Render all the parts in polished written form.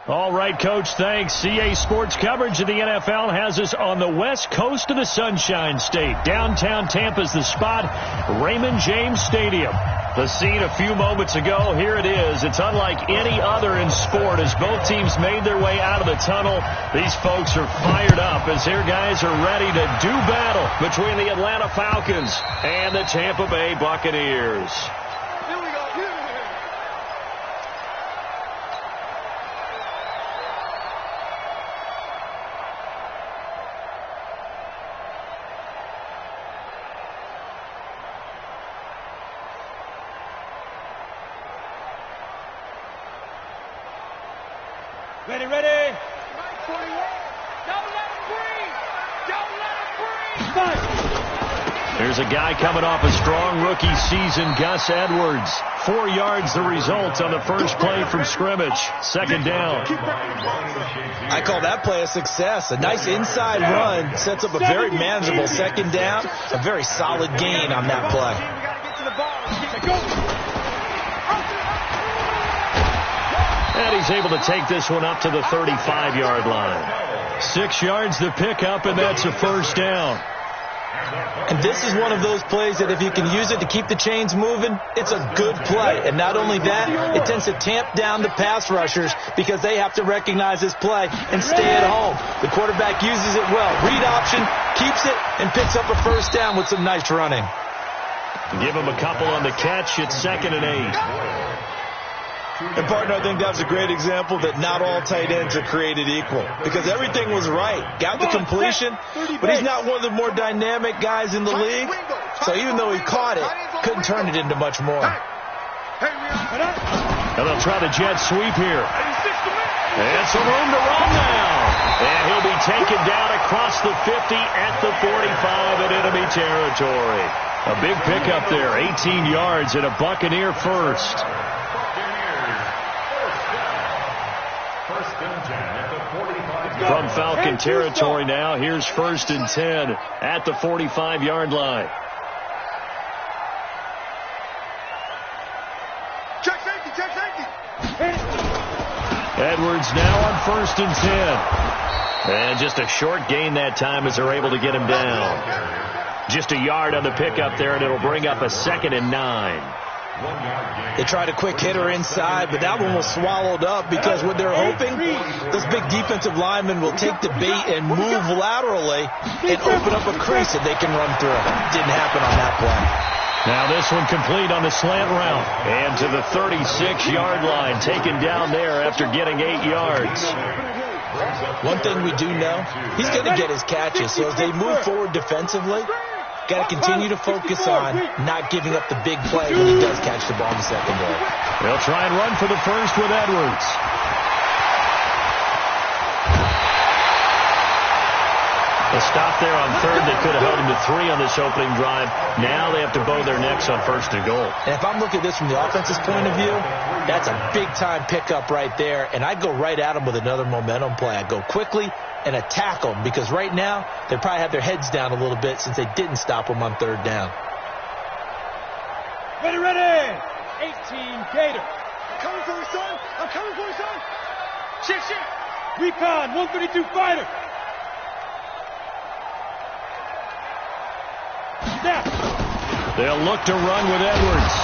All right, Coach, thanks. CA Sports coverage of the NFL has us on the west coast of the Sunshine State. Downtown Tampa's the spot, Raymond James Stadium. The scene a few moments ago, here it is. It's unlike any other in sport as both teams made their way out of the tunnel. These folks are fired up as their guys are ready to do battle between the Atlanta Falcons and the Tampa Bay Buccaneers. Ready. Don't let him breathe. Don't let him breathe. There's a guy coming off a strong rookie season, Gus Edwards. 4 yards the result on the first play from scrimmage. Second down. I call that play a success. A nice inside run sets up a very manageable second down. A very solid gain on that play. We got to get to the ball. Go. And he's able to take this one up to the 35-yard line. 6 yards the pickup, and that's a first down. And this is one of those plays that if you can use it to keep the chains moving, it's a good play. And not only that, it tends to tamp down the pass rushers because they have to recognize this play and stay at home. The quarterback uses it well. Read option, keeps it, and picks up a first down with some nice running. Give him a couple on the catch. It's 2nd and 8. And, partner, I think that was a great example that not all tight ends are created equal because everything was right. Got the completion, but he's not one of the more dynamic guys in the league. So even though he caught it, couldn't turn it into much more. And they'll try the jet sweep here. And some room to run now. And he'll be taken down across the 50 at the 45 in enemy territory. A big pickup there, 18 yards and a Buccaneer first. From Falcon territory now, here's 1st and 10 at the 45-yard line. Check safety. Edwards now on 1st and 10. And just a short gain that time as they're able to get him down. Just a yard on the pickup there, and it'll bring up a 2nd and 9. They tried a quick hitter inside, but that one was swallowed up because what they're hoping, those big defensive linemen will take the bait and move laterally and open up a crease that they can run through. Didn't happen on that play. Now this one complete on the slant route. And to the 36-yard line, taken down there after getting 8 yards. One thing we do know, he's going to get his catches. So as they move forward defensively, got to continue to focus on not giving up the big play when he does catch the ball in the secondary. They'll try and run for the first with Edwards. A stop there on 3rd that could have held him to 3 on this opening drive. Now they have to bow their necks on 1st and goal. And if I'm looking at this from the offense's point of view, that's a big-time pickup right there. And I'd go right at him with another momentum play. I'd go quickly and attack them because right now they probably have their heads down a little bit since they didn't stop them on 3rd down. Ready. 18 Gator. I'm coming for you, son. Shit. Recon, 132 fighter. Snap. They'll look to run with Edwards.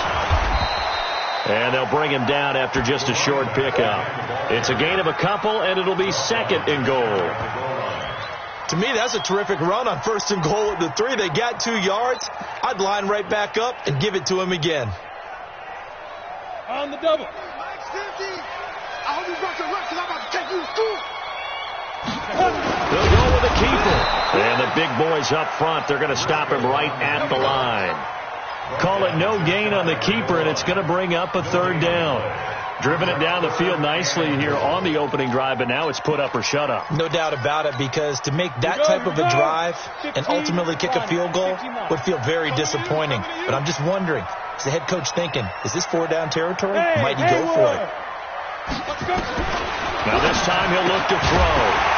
And they'll bring him down after just a short pickup. It's a gain of a couple, and it'll be 2nd and goal. To me, that's a terrific run on 1st and goal at the 3. They got 2 yards. I'd line right back up and give it to him again. On the double. I hope you brought your reps because I'm about to take you to school. They'll go with the keeper. And the big boys up front, they're going to stop him right at the line. Call it no gain on the keeper, and it's going to bring up a 3rd down. Driven it down the field nicely here on the opening drive, but now it's put up or shut up. No doubt about it, because to make that type of a drive and ultimately kick a field goal would feel very disappointing. But I'm just wondering, is the head coach thinking, is this 4-down territory? Might he go for it? Now this time he'll look to throw.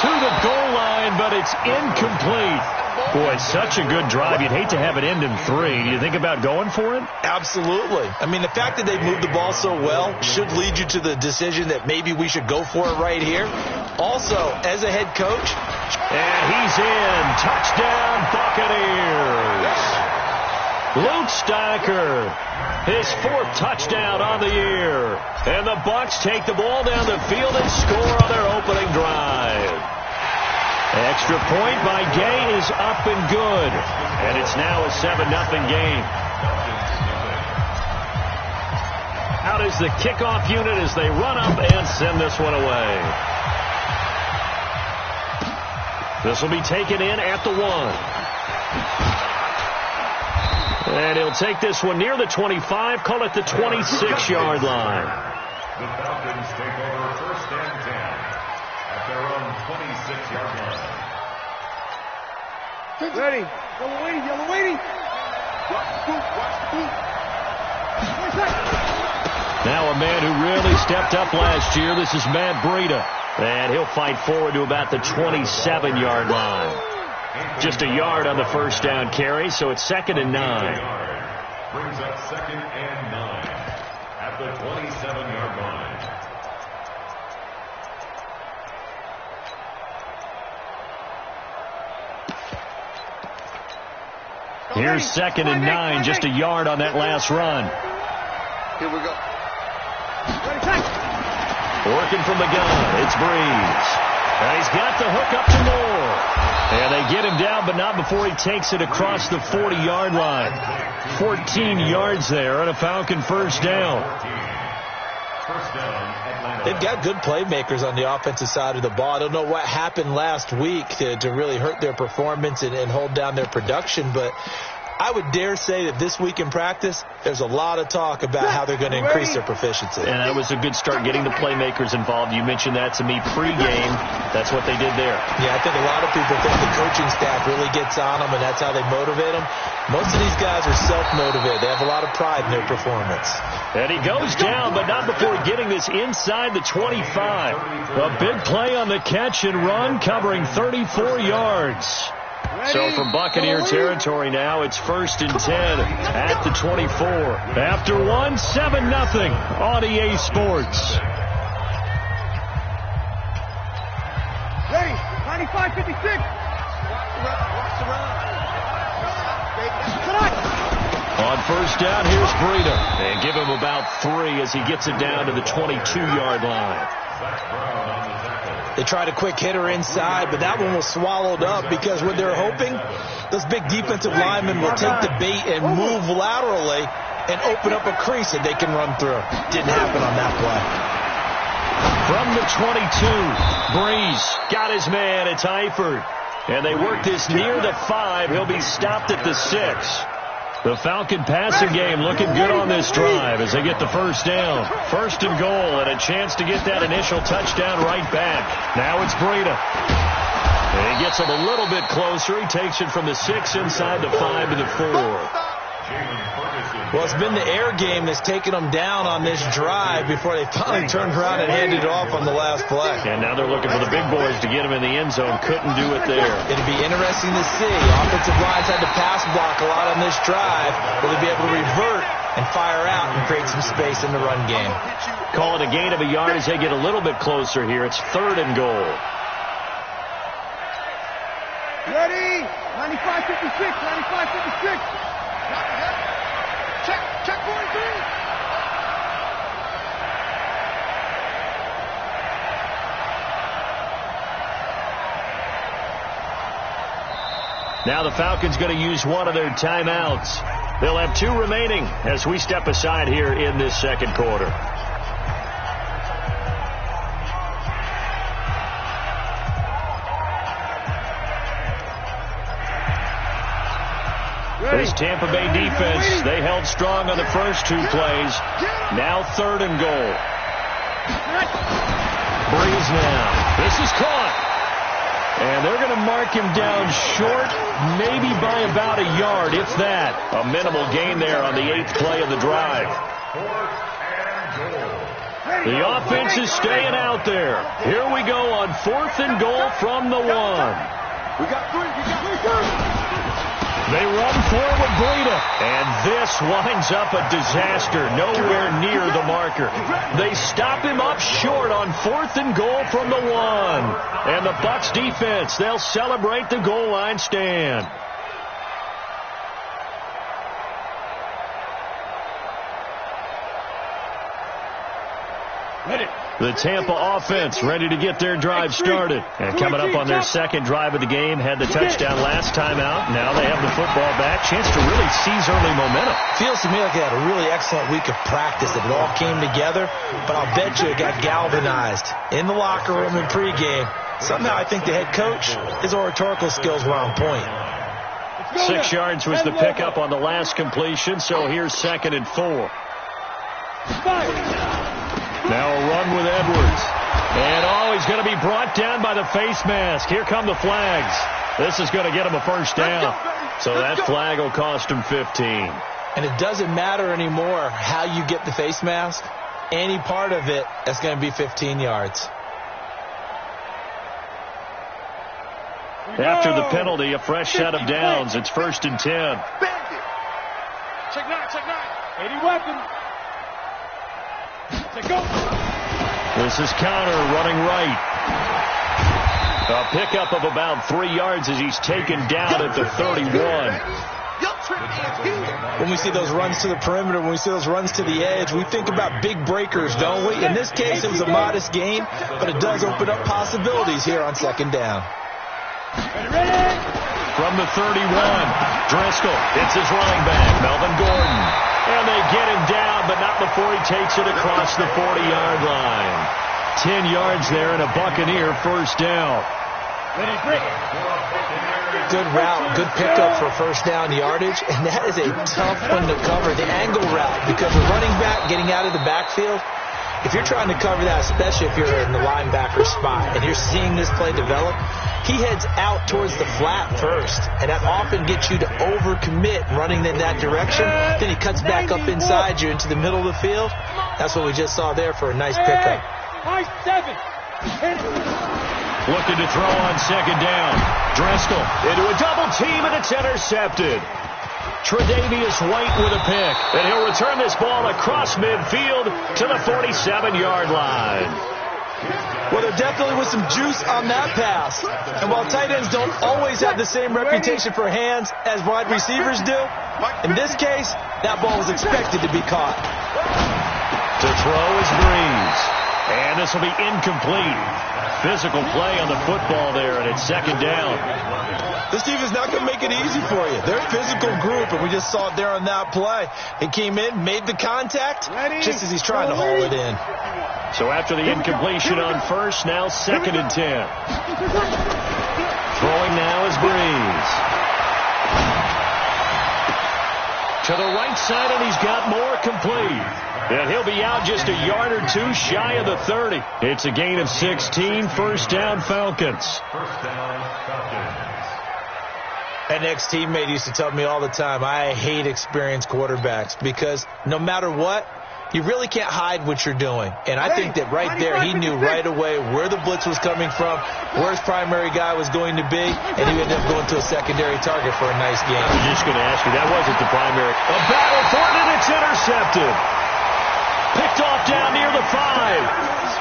to the goal line, but it's incomplete. Boy, such a good drive. You'd hate to have it end in 3. Do you think about going for it? Absolutely. I mean, the fact that they moved the ball so well should lead you to the decision that maybe we should go for it right here. Also, as a head coach. And he's in. Touchdown, Buccaneers. Luke Stocker, his 4th touchdown on the year. And the Bucs take the ball down the field and score on their opening drive. Extra point by Gay is up and good. And it's now a 7-0 game. Out is the kickoff unit as they run up and send this one away. This will be taken in at the 1. And he'll take this one near the 25, call it the 26-yard line. The Falcons take over 1st and 10 at their own 26-yard line. Ready. Yellow waiting. Now a man who really stepped up last year. This is Matt Breida. And he'll fight forward to about the 27-yard line. Just a yard on the first down carry, so it's 2nd and 9. Brings up 2nd and 9 at the 27-yard line. Here's 2nd and 9, just a yard on that last run. Here we go. Working from the gun, it's Breeze. And he's got the hook up to Moore. And they get him down, but not before he takes it across the 40-yard line. 14 yards there on a Falcon first down. They've got good playmakers on the offensive side of the ball. I don't know what happened last week to really hurt their performance and hold down their production, but I would dare say that this week in practice, there's a lot of talk about how they're going to increase their proficiency. And that was a good start, getting the playmakers involved. You mentioned that to me pregame. That's what they did there. Yeah, I think a lot of people think the coaching staff really gets on them, and that's how they motivate them. Most of these guys are self-motivated. They have a lot of pride in their performance. And he goes down, but not before getting this inside the 25. A big play on the catch and run, covering 34 yards. So from Buccaneer territory now, it's 1st and 10 at the 24. After 1, 7-0 on EA Sports. Ready. 95-56. On first down, here's Breida. And give him about 3 as he gets it down to the 22-yard line. They tried a quick hitter inside, but that one was swallowed up because what they're hoping, those big defensive linemen will take the bait and move laterally and open up a crease that they can run through. Didn't happen on that play. From the 22, Breeze got his man. It's Eifert. And they work this near the 5. He'll be stopped at the 6. The Falcon passing game looking good on this drive as they get the first down. 1st and goal and a chance to get that initial touchdown right back. Now it's Breida. And he gets him a little bit closer. He takes it from the 6 inside the 5 to the 4. Well, it's been the air game that's taken them down on this drive before they finally turned around and handed it off on the last play. And now they're looking for the big boys to get him in the end zone. Couldn't do it there. It'll be interesting to see. Offensive lines had to pass block a lot on this drive. Will they be able to revert and fire out and create some space in the run game? Call it a gain of a yard as they get a little bit closer here. It's 3rd and goal. Ready. 95-56. 95-56. Check 43. Now the Falcons going to use one of their timeouts. They'll have 2 remaining as we step aside here in this second quarter. This Tampa Bay defense, they held strong on the first 2 plays. Now 3rd and goal. Breeze now. This is caught. And they're going to mark him down short, maybe by about a yard, if that. A minimal gain there on the 8th play of the drive. 4th and goal The offense is staying out there. Here we go on 4th and goal from the 1. We got 3. They run forward, Breida. And this winds up a disaster. Nowhere near the marker. They stop him up short on 4th and goal from the 1. And the Bucs defense, they'll celebrate the goal line stand. The Tampa offense ready to get their drive started. And coming up on their second drive of the game, had the touchdown last time out. Now they have the football back. Chance to really seize early momentum. Feels to me like they had a really excellent week of practice. It all came together. But I'll bet you it got galvanized in the locker room in pregame. Somehow I think the head coach, his oratorical skills were on point. 6 yards was the pickup on the last completion, so here's 2nd and 4. Now a run with Edwards. And he's going to be brought down by the face mask. Here come the flags. This is going to get him a first down. So that flag will cost him 15. And it doesn't matter anymore how you get the face mask. Any part of it, that's going to be 15 yards. After the penalty, a fresh set of downs. It's 1st and 10. Check 9. 80 weapon. This is Conner running right. A pickup of about 3 yards as he's taken down at the 31. When we see those runs to the perimeter, when we see those runs to the edge, we think about big breakers, don't we? In this case, it was a modest gain, but it does open up possibilities here on 2nd down. From the 31, Driscoll hits his running back, Melvin Gordon. And they get him down, but not before he takes it across the 40-yard line. 10 yards there and a Buccaneer first down. Good route, good pickup for first down yardage, and that is a tough one to cover, the angle route, because the running back getting out of the backfield, if you're trying to cover that, especially if you're in the linebacker spot, and you're seeing this play develop, he heads out towards the flat first, and that often gets you to overcommit running in that direction. Then he cuts back up inside you into the middle of the field. That's what we just saw there for a nice pickup. Looking to throw on 2nd down. Driscoll into a double team, and it's intercepted. Tre'Davious White with a pick, and he'll return this ball across midfield to the 47-yard line. Well, there definitely was some juice on that pass. And while tight ends don't always have the same reputation for hands as wide receivers do, in this case, that ball was expected to be caught. To throw is Breeze. And this will be incomplete. Physical play on the football there, and it's 2nd down. This team is not going to make it easy for you. They're a physical group, and we just saw it there on that play. He came in, made the contact, just as he's trying to haul it in. So after the incompletion on first, now 2nd and 10. Throwing now is Breeze. To the right side, and he's got more complete. And he'll be out just a yard or two shy of the 30. It's a gain of 16, first down Falcons. First down, Falcons. An ex-teammate used to tell me all the time, I hate experienced quarterbacks because no matter what, you really can't hide what you're doing. And I think that right there, he knew right away where the blitz was coming from, where his primary guy was going to be, and he ended up going to a secondary target for a nice game. I was just going to ask you, that wasn't the primary. A battle for it, and it's intercepted. Picked off down near the 5.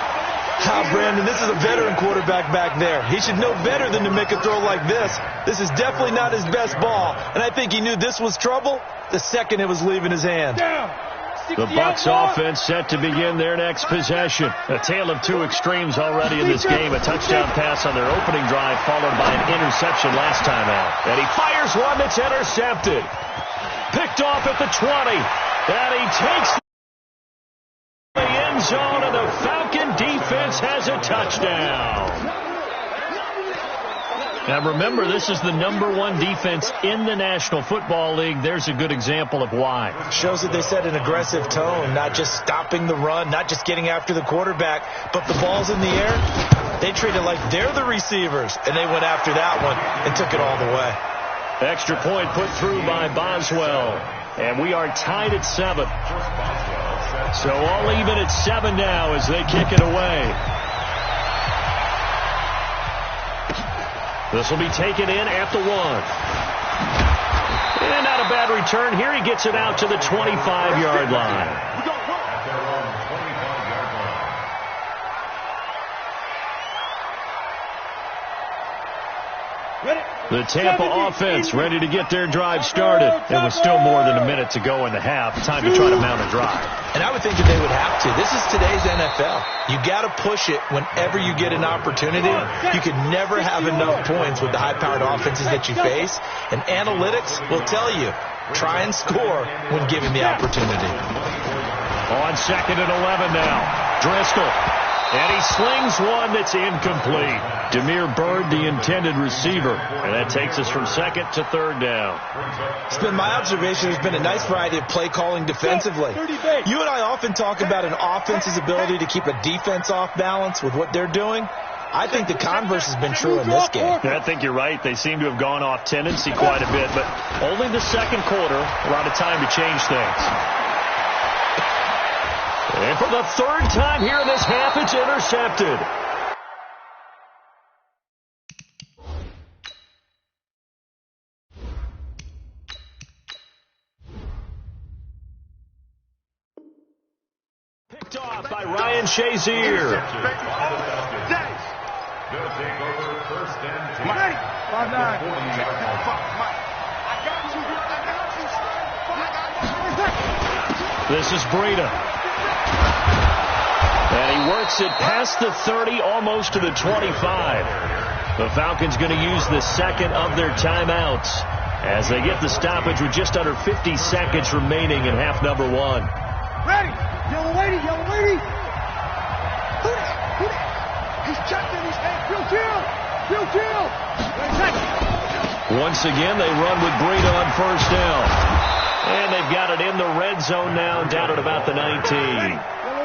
Brandon, this is a veteran quarterback back there. He should know better than to make a throw like this. This is definitely not his best ball, and I think he knew this was trouble the second it was leaving his hand. The Bucs offense set to begin their next possession. A tale of two extremes already in this game. A touchdown pass on their opening drive followed by an interception last time out. And he fires one that's intercepted. Picked off at the 20. And he takes the end zone, and the Falcon defense has a touchdown. Now remember, this is the #1 defense in the National Football League. There's a good example of why. Shows that they set an aggressive tone, not just stopping the run, not just getting after the quarterback, but the ball's in the air. They treat it like they're the receivers, and they went after that one and took it all the way. Extra point put through by Boswell. And we are tied at 7. So all even at 7 now as they kick it away. This will be taken in at the 1. And not a bad return here. He gets it out to the 25-yard line. The Tampa offense ready to get their drive started. There was still more than a minute to go in the half. Time to try to mount a drive. And I would think that they would have to. This is today's NFL. You got to push it whenever you get an opportunity. You can never have enough points with the high-powered offenses that you face. And analytics will tell you, try and score when given the opportunity. On 2nd and 11 now. Driscoll. And he slings one that's incomplete. Damiere Byrd, the intended receiver. And that takes us from 2nd to 3rd down. It's been my observation there's been a nice variety of play calling defensively. You and I often talk about an offense's ability to keep a defense off balance with what they're doing. I think the converse has been true in this game. Yeah, I think you're right. They seem to have gone off tendency quite a bit, but only the second quarter, a lot of time to change things. And for the 3rd time here in this half, it's intercepted. Picked off by Ryan Shazier. They'll take over 1st and 10. Ready? 5-9. This is Breida. And he works it past the 30, almost to the 25. The Falcons going to use the 2nd of their timeouts as they get the stoppage with just under 50 seconds remaining in half number 1. Ready? Yellow lady, yellow lady. Who that? Who that? He's checked in his head. Real deal. Real deal. Once again, they run with Breida on 1st down. And they've got it in the red zone now, down at about the 19.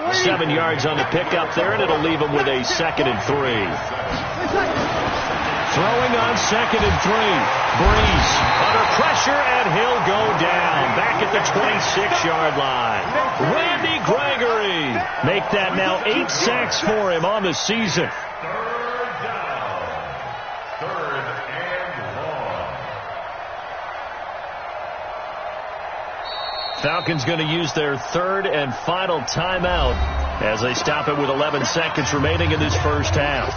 7 yards on the pickup there, and it'll leave them with a 2nd and 3. Throwing on 2nd and 3. Breeze under pressure, and he'll go down back at the 26-yard line. Randy Gregory make that now 8 sacks for him on the season. 3rd down. 3rd and long. Falcons going to use their 3rd and final timeout as they stop it with 11 seconds remaining in this first half.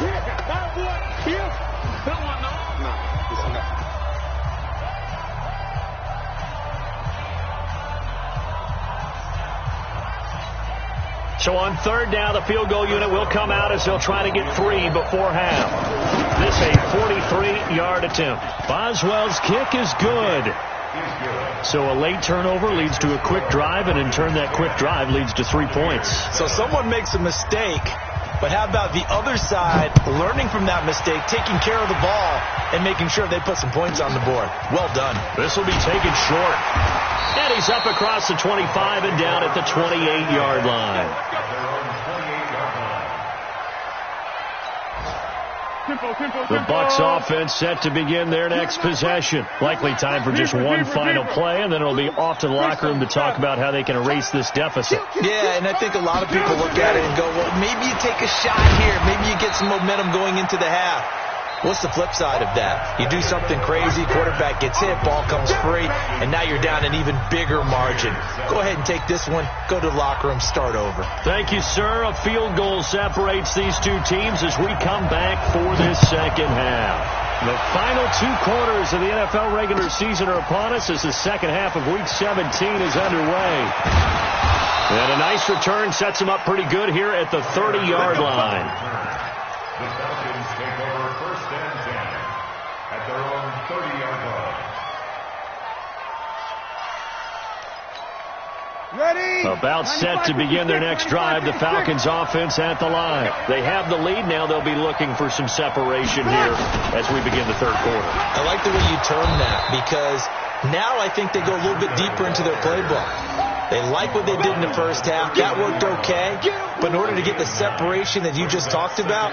So on 3rd down, the field goal unit will come out as they'll try to get 3 before half. This a 43-yard attempt. Boswell's kick is good. So a late turnover leads to a quick drive, and in turn that quick drive leads to 3 points. So someone makes a mistake, but how about the other side learning from that mistake, taking care of the ball, and making sure they put some points on the board? Well done. This will be taken short. And he's up across the 25 and down at the 28-yard line. The Bucs offense set to begin their next possession. Likely time for just one final play, and then it'll be off to the locker room to talk about how they can erase this deficit. Yeah, and I think a lot of people look at it and go, well, maybe you take a shot here. Maybe you get some momentum going into the half. What's the flip side of that? You do something crazy, quarterback gets hit, ball comes free, and now you're down an even bigger margin. Go ahead and take this one, go to the locker room, start over. Thank you, sir. A field goal separates these two teams as we come back for this second half. The final 2 quarters of the NFL regular season are upon us as the second half of Week 17 is underway. And a nice return sets them up pretty good here at the 30-yard line. The Falcons take over 1st and 10 at their own 30-yard line. Ready? About set to begin their next drive, the Falcons offense at the line. They have the lead now. They'll be looking for some separation here as we begin the 3rd quarter. I like the way you term that because now I think they go a little bit deeper into their playbook. They like what they did in the first half. That worked okay. But in order to get the separation that you just talked about,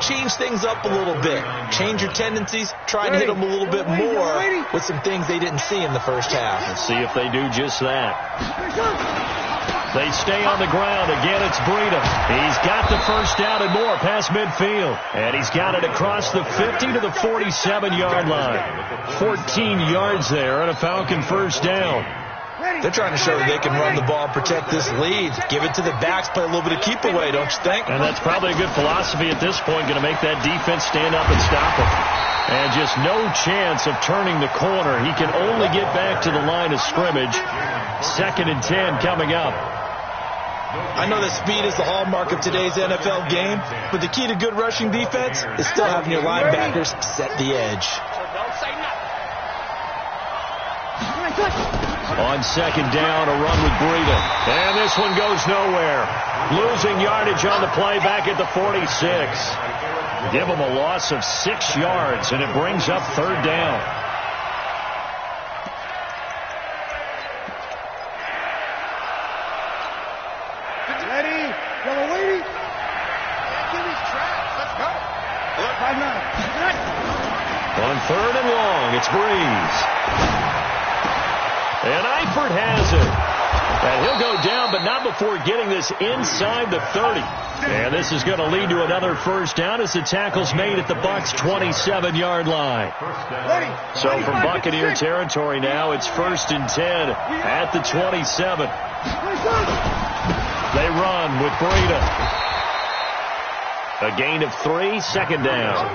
change things up a little bit. Change your tendencies. Try and hit them a little bit more with some things they didn't see in the first half. Let's see if they do just that. They stay on the ground. Again, it's Breida. He's got the first down and more past midfield. And he's got it across the 50 to the 47-yard line. 14 yards there and a Falcon first down. They're trying to show that they can run the ball and protect this lead. Give it to the backs, play a little bit of keep away, don't you think? And that's probably a good philosophy at this point, going to make that defense stand up and stop him. And just no chance of turning the corner. He can only get back to the line of scrimmage. 2nd and 10 coming up. I know that speed is the hallmark of today's NFL game, but the key to good rushing defense is still having your linebackers set the edge. On 2nd down, a run with Breida. And this one goes nowhere. Losing yardage on the play back at the 46. Give them a loss of 6 yards, and it brings up 3rd down. Ready? Yellow lady. Give these traps. Let's go. 5-9. On 3rd and long, it's Breeze. And Eifert has it. And he'll go down, but not before getting this inside the 30. And this is going to lead to another first down as the tackle's made at the Bucs' 27-yard line. So from Buccaneer territory now, it's 1st and 10 at the 27. They run with Breida. A gain of 3, 2nd down.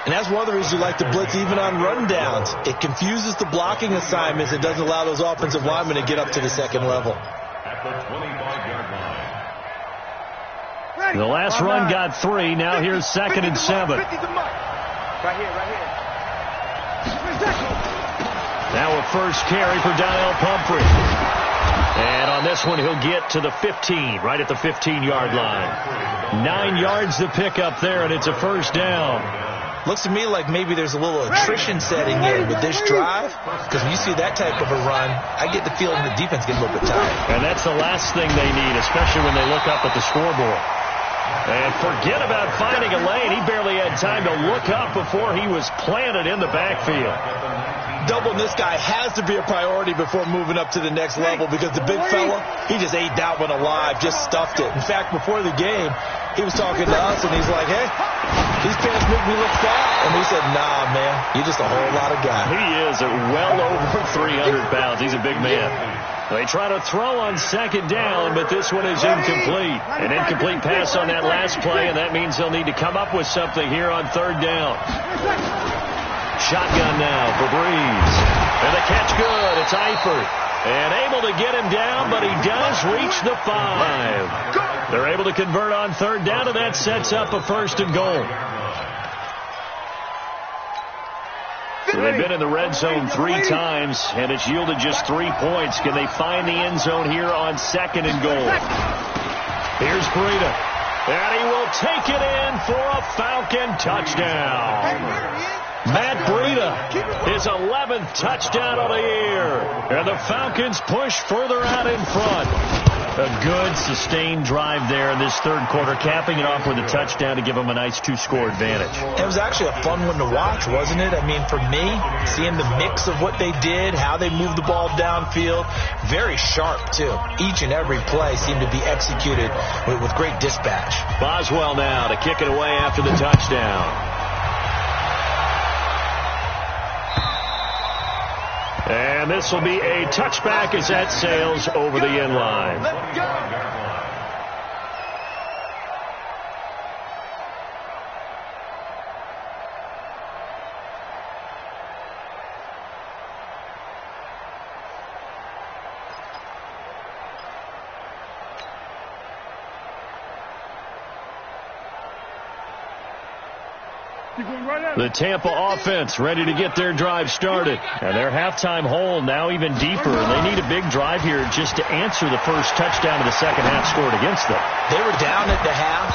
And that's one of the reasons you like to blitz even on rundowns. It confuses the blocking assignments. It doesn't allow those offensive linemen to get up to the 2nd level. At the 25-yard line. The last run got 3. Now here's 2nd and 7. Right here. Now a first carry for Donnell Pumphrey. And on this one, he'll get to the 15, right at the 15-yard line. 9 yards to pick up there, and it's a first down. Looks to me like maybe there's a little attrition setting in with this drive, because when you see that type of a run, I get the feeling the defense gets a little bit tired. And that's the last thing they need, especially when they look up at the scoreboard. And forget about finding a lane. He barely had time to look up before he was planted in the backfield. Doubling this guy has to be a priority before moving up to the next level, because the big fella, he just ate that one alive, just stuffed it. In fact, before the game, he was talking to us, and he's like, hey, these pants make me look fat. And we said, nah, man, you're just a whole lot of guy. He is at well over 300 pounds. He's a big man. They try to throw on 2nd down, but this one is incomplete. An incomplete pass on that last play, and that means they'll need to come up with something here on 3rd down. Shotgun now for Breeze. And the catch good. It's Eifert. And able to get him down, but he does reach the 5. They're able to convert on 3rd down, and that sets up a 1st and goal. So they've been in the red zone 3 times, and it's yielded just 3 points. Can they find the end zone here on 2nd and goal? Here's Breida. And he will take it in for a Falcon touchdown. Matt Breida, his 11th touchdown of the year. And the Falcons push further out in front. A good, sustained drive there in this 3rd quarter, capping it off with a touchdown to give them a nice 2-score advantage. It was actually a fun one to watch, wasn't it? I mean, for me, seeing the mix of what they did, how they moved the ball downfield, very sharp, too. Each and every play seemed to be executed with great dispatch. Boswell now to kick it away after the touchdown. And this will be a touchback as that sails over the end line. Let's go. The Tampa offense ready to get their drive started. And their halftime hole now even deeper. And they need a big drive here just to answer the first touchdown of the second half scored against them. They were down at the half.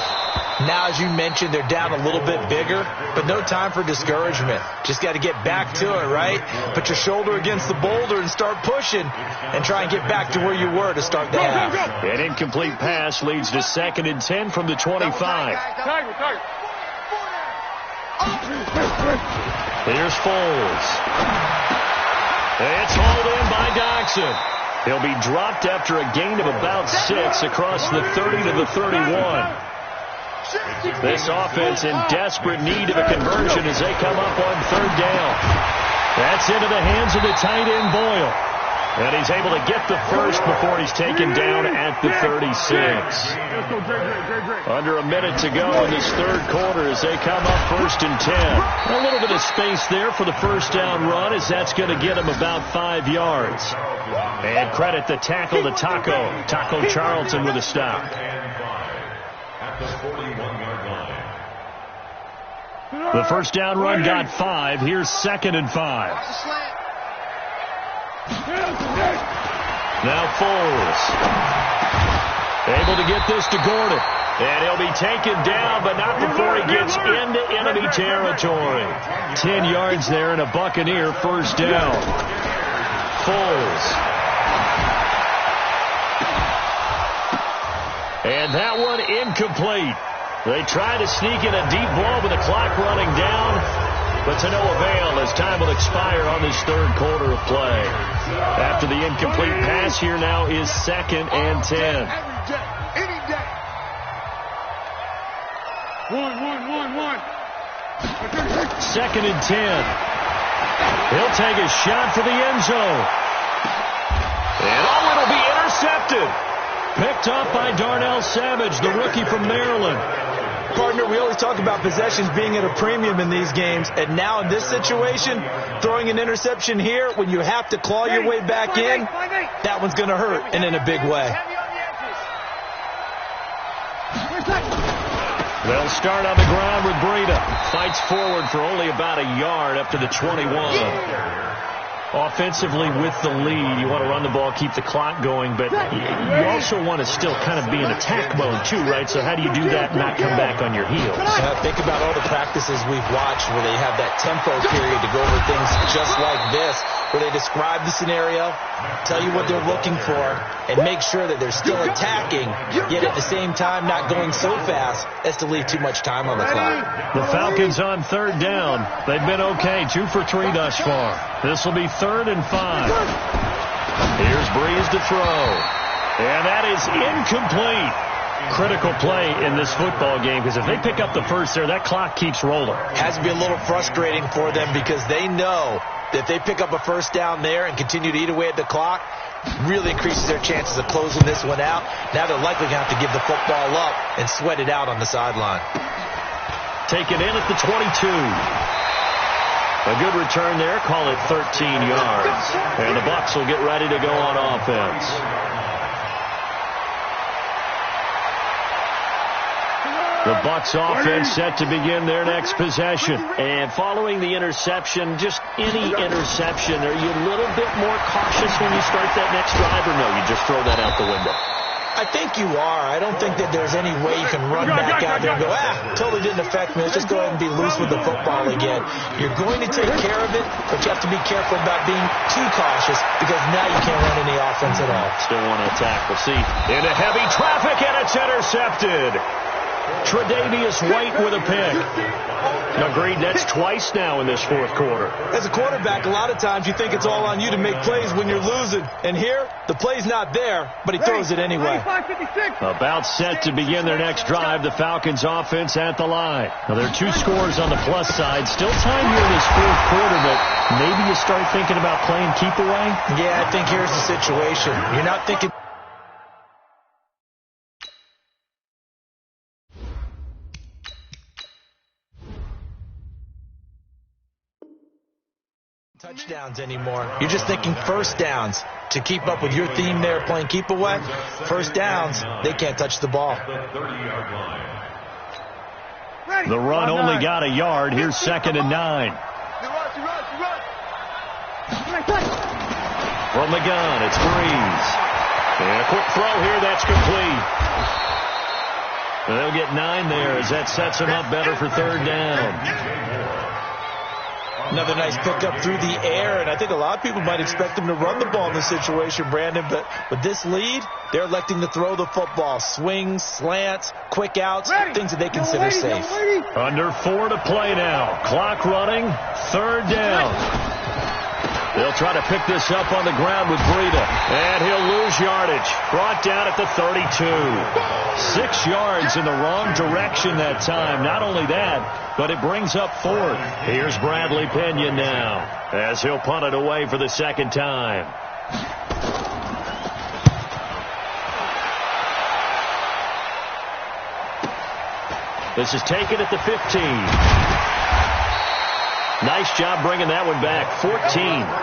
Now, as you mentioned, they're down a little bit bigger, but no time for discouragement. Just got to get back to it, right? Put your shoulder against the boulder and start pushing and try and get back to where you were to start the half. An incomplete pass leads to 2nd and 10 from the 25. Here's Foles. It's hauled in by Doxson. He'll be dropped after a gain of about 6 across the 30 to the 31. This offense in desperate need of a conversion as they come up on 3rd down. That's into the hands of the tight end, Boyle. And he's able to get the first before he's taken down at the 36. Under a minute to go in this 3rd quarter as they come up 1st and 10. A little bit of space there for the first down run as that's going to get him about 5 yards. And credit the tackle to Taco Charlton with a stop. At the 41-yard line. The first down run got 5. Here's 2nd and 5. Now Foles. Able to get this to Gordon. And he'll be taken down, but not before he gets into enemy territory. 10 yards there and a Buccaneer first down. Foles. And that one incomplete. They try to sneak in a deep blow with the clock running down, but to no avail as time will expire on this 3rd quarter of play. After the incomplete pass, here now is 2nd and 10. Every day, any day. One. 2nd and 10. He'll take a shot for the end zone. And it'll be intercepted. Picked up by Darnell Savage, the rookie from Maryland. Partner, we always talk about possessions being at a premium in these games, and now in this situation, throwing an interception here when you have to claw your way back in, that one's going to hurt, and in a big way. They'll start on the ground with Breida. Fights forward for only about a yard up to the 21. Offensively with the lead, you want to run the ball, keep the clock going, but you also want to still kind of be in attack mode too, right? So how do you do that and not come back on your heels? Think about all the practices we've watched where they have that tempo period to go over things just like this, where they describe the scenario, tell you what they're looking for, and make sure that they're still attacking, yet at the same time not going so fast as to leave too much time on the clock. The Falcons on 3rd down. They've been okay, 2 for 3 thus far. This will be 3rd and 5. Here's Breeze to throw. And that is incomplete. Critical play in this football game because if they pick up the first there, that clock keeps rolling. Has to be a little frustrating for them because they know that if they pick up a first down there and continue to eat away at the clock, really increases their chances of closing this one out. Now they're likely going to have to give the football up and sweat it out on the sideline. Taken in at the 22. A good return there. Call it 13 yards. And the Bucs will get ready to go on offense. The Bucs offense set to begin their next possession. And following the interception, just any interception, are you a little bit more cautious when you start that next drive, or no, you just throw that out the window? I think you are. I don't think that there's any way you can run back out there and go, totally didn't affect me. Let's just go ahead and be loose with the football again. You're going to take care of it, but you have to be careful about being too cautious because now you can't run any offense at all. Still want to attack. We'll see. Into heavy traffic, and it's intercepted. Tre'Davious White with a pick. Agreed, that's twice now in this 4th quarter. As a quarterback, a lot of times you think it's all on you to make plays when you're losing. And here, the play's not there, but he throws it anyway. About set to begin their next drive, the Falcons offense at the line. Now, there are 2 scores on the plus side. Still time here in this 4th quarter, but maybe you start thinking about playing keep away? Yeah, I think here's the situation. You're not thinking... touchdowns anymore. You're just thinking first downs to keep up with your theme there playing keep away. First downs, they can't touch the ball. The run only got a yard. Here's 2nd and 9. From the gun, it's Breeze. And a quick throw here, that's complete. They'll get 9 there as that sets them up better for third down. Another nice pickup through the air, and I think a lot of people might expect them to run the ball in this situation, Brandon, but with this lead, they're electing to throw the football. Swings, slants, quick outs, things that they consider safe. Under 4 to play now. Clock running, third down. They'll try to pick this up on the ground with Breida, and he'll lose yardage. Brought down at the 32. 6 yards in the wrong direction that time. Not only that, but it brings up 4th. Here's Bradley Pinion now as he'll punt it away for the second time. This is taken at the 15. Nice job bringing that one back. 14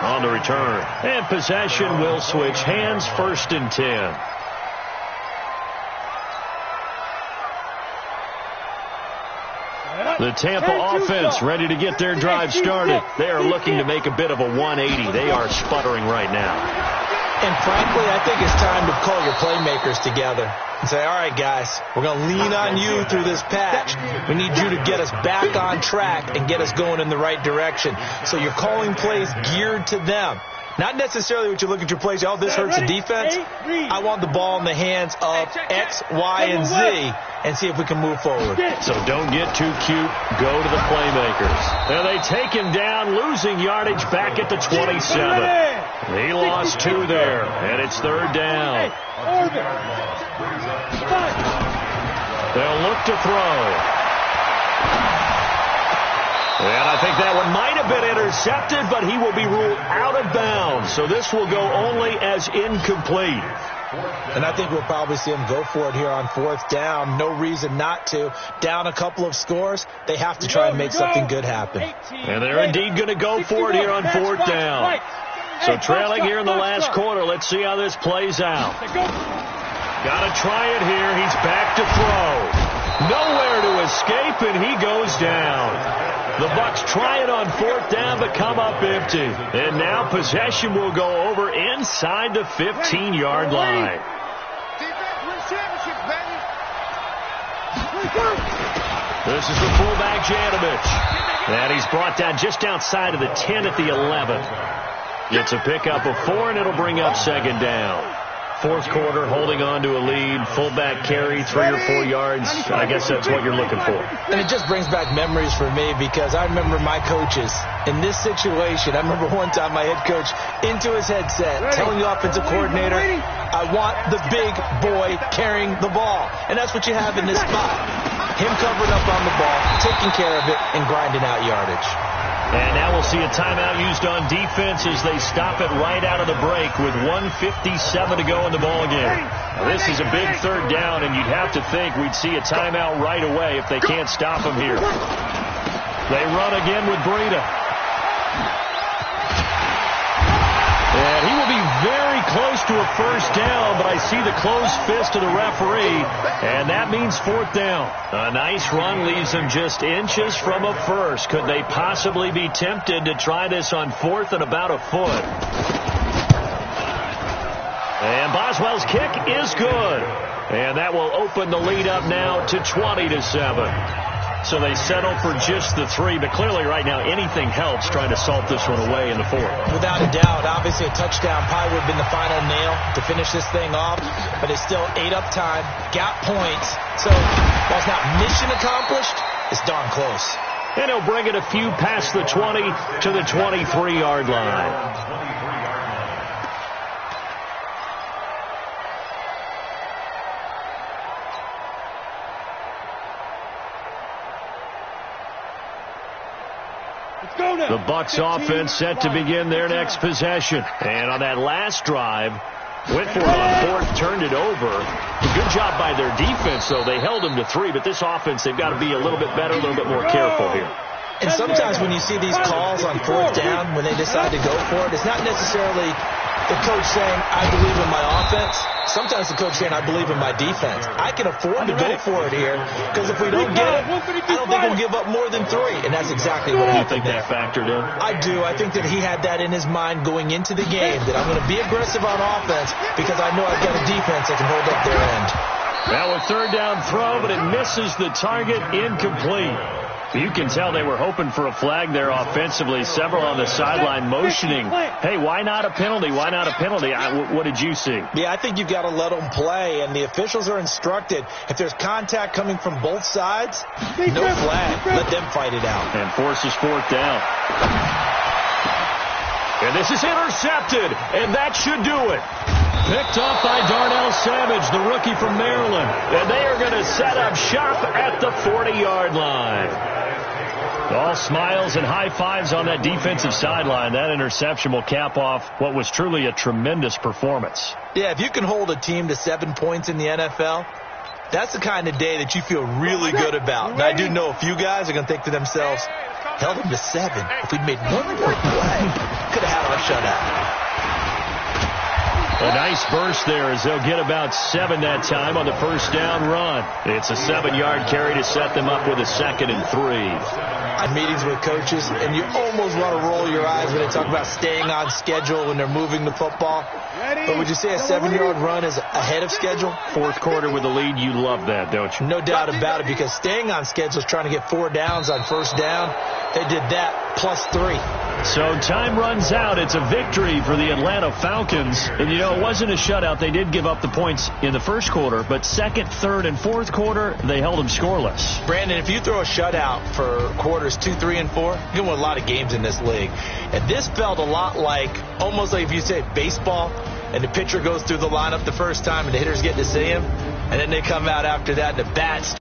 on the return. And possession will switch hands, 1st and 10. The Tampa offense ready to get their drive started. They are looking to make a bit of a 180. They are sputtering right now. And frankly, I think it's time to call your playmakers together and say, all right, guys, we're going to lean on you through this patch. We need you to get us back on track and get us going in the right direction. So you're calling plays geared to them. Not necessarily what you look at your plays, oh, this hurts the defense. I want the ball in the hands of X, Y, and Z and see if we can move forward. So don't get too cute. Go to the playmakers. And they take him down, losing yardage back at the 27. He lost 2 there, and it's third down. They'll look to throw. And I think that one might have been intercepted, but he will be ruled out of bounds. So this will go only as incomplete. And I think we'll probably see him go for it here on 4th down. No reason not to. Down a couple of scores, they have to try and make something good happen. And they're indeed going to go for it here on 4th down. So trailing here in the last quarter. Let's see how this plays out. Got to try it here. He's back to throw. Nowhere to escape, and he goes down. The Bucs try it on 4th down, but come up empty. And now possession will go over inside the 15-yard line. This is the fullback, Janovich. And he's brought down just outside of the 10 at the 11. Gets a pickup of 4, and it'll bring up second down. 4th quarter, holding on to a lead. Fullback carry, 3 or 4 yards. I guess that's what you're looking for. And it just brings back memories for me because I remember my coaches in this situation. I remember one time my head coach into his headset telling the offensive coordinator, I want the big boy carrying the ball. And that's what you have in this spot. Him covering up on the ball, taking care of it, and grinding out yardage. And now we'll see a timeout used on defense as they stop it right out of the break with 1:57 to go in the ballgame. This is a big third down, and you'd have to think we'd see a timeout right away if they can't stop him here. They run again with Breida. And he will be very close to a first down, but I see the closed fist of the referee, and that means 4th down. A nice run leaves them just inches from a first. Could they possibly be tempted to try this on 4th and about a foot? And Boswell's kick is good. And that will open the lead up now to 20-7. So they settle for just the 3, but clearly right now anything helps trying to salt this one away in the 4th. Without a doubt, obviously a touchdown probably would have been the final nail to finish this thing off, but it's still 8 up time, got points, so while it's not mission accomplished, it's darn close. And he'll bring it a few past the 20 to the 23-yard line. The Bucs offense set to begin their next possession. And on that last drive, went for it on 4th, turned it over. Good job by their defense, though. They held them to 3, but this offense, they've got to be a little bit better, a little bit more careful here. And sometimes when you see these calls on 4th down, when they decide to go for it, it's not necessarily the coach saying, I believe in my offense. Sometimes the coach saying, I believe in my defense. I can afford to go for it here because if we don't get it, I don't think we'll give up more than 3. And that's exactly what happened. You think that factored in? I do. I think that he had that in his mind going into the game, that I'm going to be aggressive on offense because I know I've got a defense that can hold up their end. Now a third down throw, but it misses the target, incomplete. You can tell they were hoping for a flag there offensively. Several on the sideline motioning, hey, why not a penalty? Why not a penalty? What did you see? Yeah, I think you've got to let them play, and the officials are instructed. If there's contact coming from both sides, no flag. Let them fight it out. And forces fourth down. And this is intercepted, and that should do it. Picked off by Darnell Savage, the rookie from Maryland. And they are going to set up shop at the 40-yard line. All smiles and high fives on that defensive sideline. That interception will cap off what was truly a tremendous performance. Yeah, if you can hold a team to 7 points in the NFL, that's the kind of day that you feel really good about. And I do know a few guys are going to think to themselves, held them to 7. If we'd made one more play, could have had our shutout. A nice burst there as they'll get about 7 that time on the first down run. It's a 7-yard carry to set them up with a 2nd and 3. Meetings with coaches, and you almost want to roll your eyes when they talk about staying on schedule when they're moving the football. But would you say a 7-yard run is ahead of schedule? Fourth quarter with a lead, you love that, don't you? No doubt about it, because staying on schedule is trying to get 4 downs on first down. They did that plus 3. So time runs out. It's a victory for the Atlanta Falcons. And, you know, it wasn't a shutout. They did give up the points in the first quarter, but second, third, and fourth quarter, they held them scoreless. Brandon, if you throw a shutout for quarters 2, 3, and 4, you can win a lot of games in this league. And this felt a lot like, almost like if you said baseball, and the pitcher goes through the lineup the first time, and the hitters get to see him, and then they come out after that, and the bats